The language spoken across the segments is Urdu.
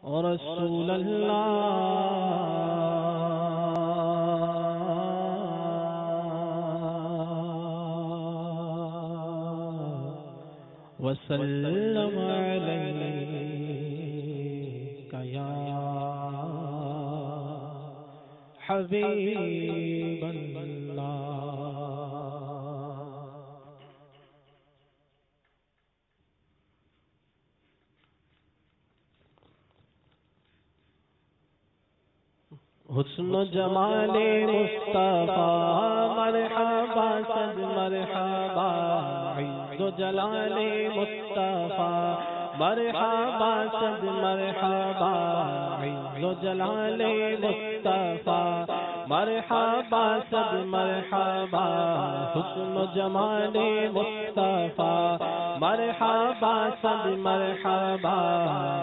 رسول اللہ وسلم علیک یا حبیب اللہ۔ حسن و جمال مصطفیٰ مرحبا صد مرحبا، عز و جلال مصطفیٰ مرحبا صد مرحبا، عز و جلال مصطفیٰ مرحبا صد مرحبا، حسن و جمال مصطفیٰ مرحبا صد مرحبا،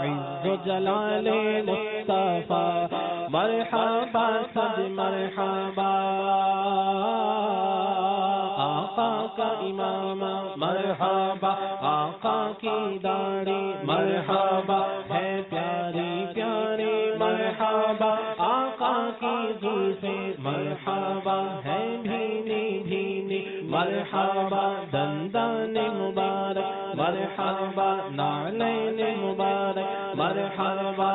عز و جلال مصطفیٰ مرحبا صد مرحبا، آقا کا امام مرحبا، آقا کی داڑھی مرحبا ہے پیاری پیاری مرحبا، آقا کی زلفیں مرحبا ہے بھینی بھینی مرحبا، دندان مبارک مرحبا، نعلین مبارک مرحبا،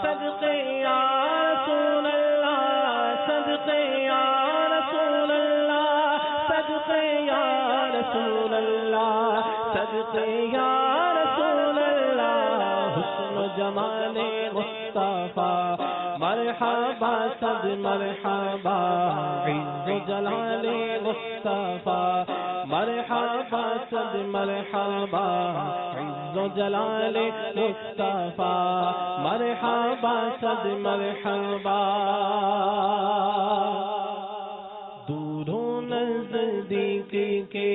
صدقے یا رسول اللہ، صدقے یا رسول اللہ، صدقے یا رسول اللہ، صدقے یا رسول اللہ، حسن و جمال مصطفیٰ مرحبا صد مرحبا، عز و جلال مصطفیٰ مرحبا صد مرحبا، عز و جلال مصطفیٰ مرحبا صد مرحبا، دور و نزدیک کے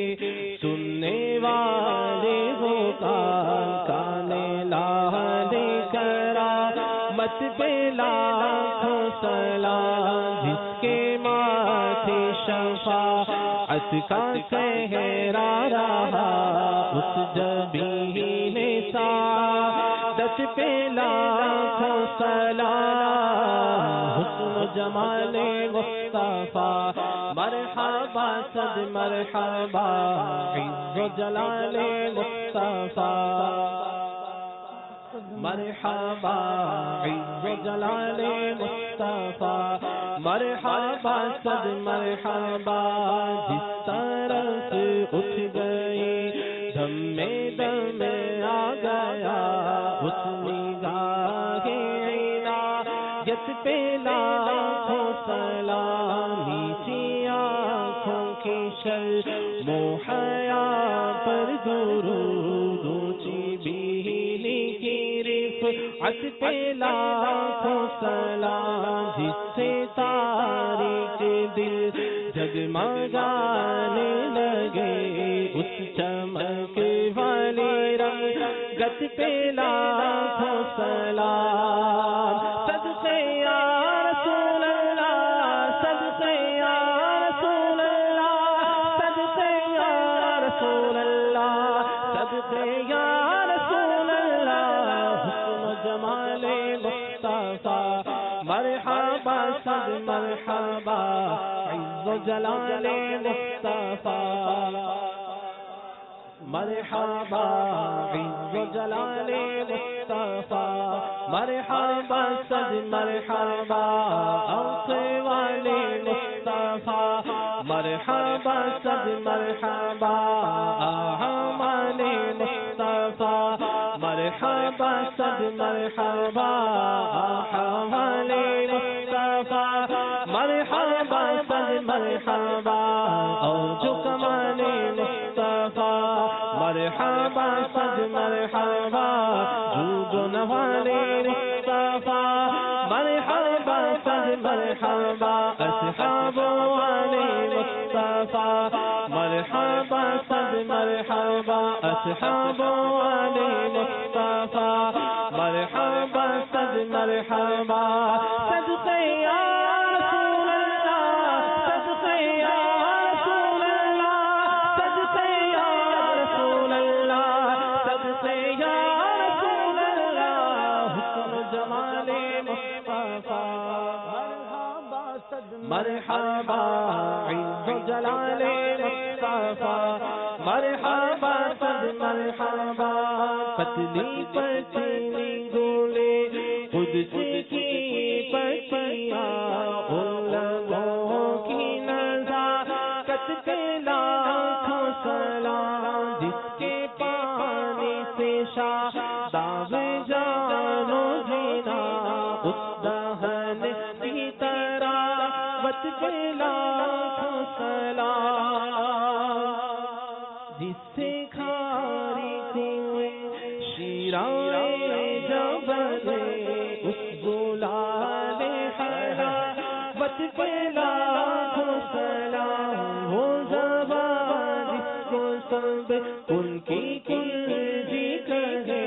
سننے والے ہو کان لے کرا مت پہ لاکھوں سلام، جس کے ماتھے شفاعت کا صحرا رہا، اس جبین سعادت پہ لاکھوں سلام، حسن و جمال مصطفیٰ مرحبا صد مرحبا، عز و جلال مصطفیٰ مرحبا، عز و جلال مصطفیٰ مرحبا صد مرحبا، جس طرف اٹھ گئی دم میں دم آ گیا، اس نگاہ عنایت پہ لاکھوں سلام، نیچی آنکھوں کی شرم و حیا پر درود، اونچی بینی کی رفعت پہ لاکھوں سلام، جس سے تاریک دل جگمگانے لگے، اس چمک والی رنگت پہ لاکھوں سلام، صدقے یا رسول اللہ، صدقے یا رسول اللہ، صدقے یا رسول اللہ، صدقے یا رسول اللہ، حسن و جمال مصطفیٰ مرحبا صد مرحبا، عز و جلال مصطفیٰ مرحبا، عز و جلال مصطفیٰ مرحبا صد مرحبا، عرش والے مصطفیٰ مرحبا صد مرحبا، اعمال مصطفیٰ مرحبا صد مرحبا، احوال مصطفیٰ مرحبا صد مرحبا، اوج و کمال مصطفیٰ مرحبا صد مرحبا، جود و نوال مصطفیٰ مرحبا صد مرحبا، اصحاب والے مصطفیٰ مرحبا صد مرحبا، اصحاب والے مصطفیٰ مرحبا صد مرحبا، صدقے یا رسول اللہ، صدقے یا رسول اللہ، صدقے یا رسول اللہ، صدقے یا رسول اللہ، حسن جمال مصطفیٰ مرحبا عز و جلال مصطفیٰ مرحبا صد مرحبا پتلی پتلی گولے قدس کی پتیاں ان لبوں کی نزاکت پہ لاکھوں سلام جس کے پانی سے شاداب جانو جینا اس دہن کی تراوت پہ لاکھوں سلام جس سے کھاری کوئے شیرائے جبل اس گلال حلاوت پہ لاکھوں سلام وہ زبان جس کو سب ان کی کنجی کہے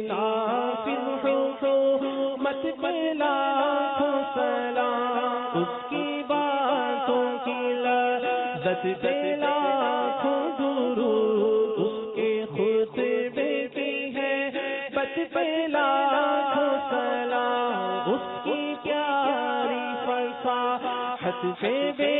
نافذ حکومت پہ لاکھوں سلام اس کی باتوں کی لذت پہ لاکھوں درود اس کے خطبے کی ہے بت پہ لاکھوں سلام اس کی پیاری فصاحت پہ بے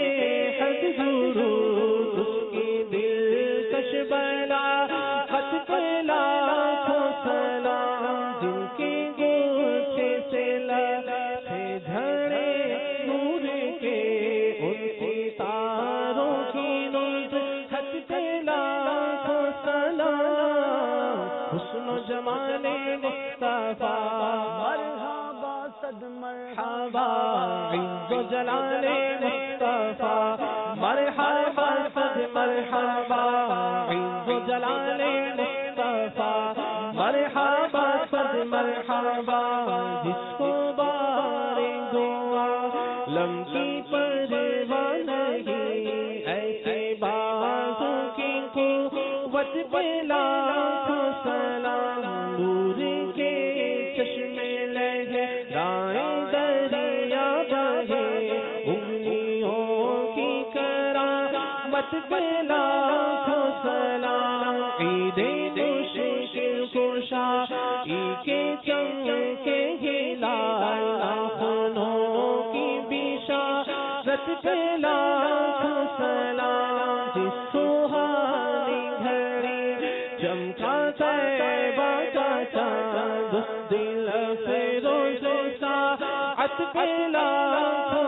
حد درود اس کی دلکش بلاغت پہ لاکھوں سلام جن کے گوشے سے لہے جھڑے نور کے ان ستاروں کی نصرت پہ لاکھوں سلام حسن و جمال مصطفیٰ مرحبا صد مرحبا عز و جلال مصطفیٰ مرحبا صد مرحبا عز و جلال مصطفیٰ مرحبا صد مرحبا جس کو بار دعا لم کی پرواہ نہیں ایسے بازو کی قوت پہ لاکھوں سلام نور کے چشمے لہرائیں دریا بہے انگلیوں کی کرامت پہ لاکھوں سلام عید مشکل کشا کے چمکے ہلال ناخنوں کی بشارت پہ لاکھوں سلام جس سہانی گھڑی چمکا طیبہ کا چاند اس دل فیروز ساعت پہ لاکھوں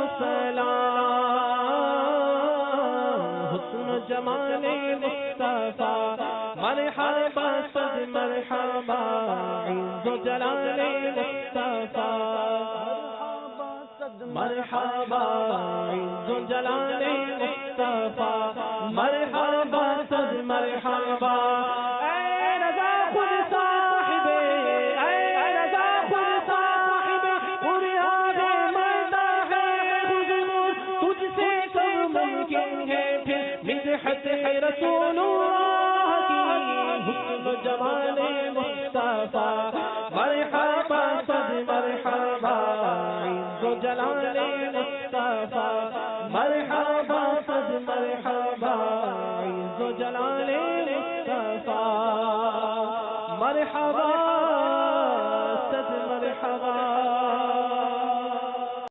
سلام حسن جمال مصطفیٰ مرحبا صد مرحبا عز و جلال مصطفیٰ مرحبا عز و جلال مصطفیٰ مرحبا صد مرحبا اے رضا خود صاحب اے رضا خود صاحب بنیاد مردہ ہے حضور تجھ سے کب ممکن ہے پھر مدحت رسول اللہ کی حسن و جمال مصطفیٰ مرحبا صد مرحبا عز و جلال مصطفیٰ مرحبا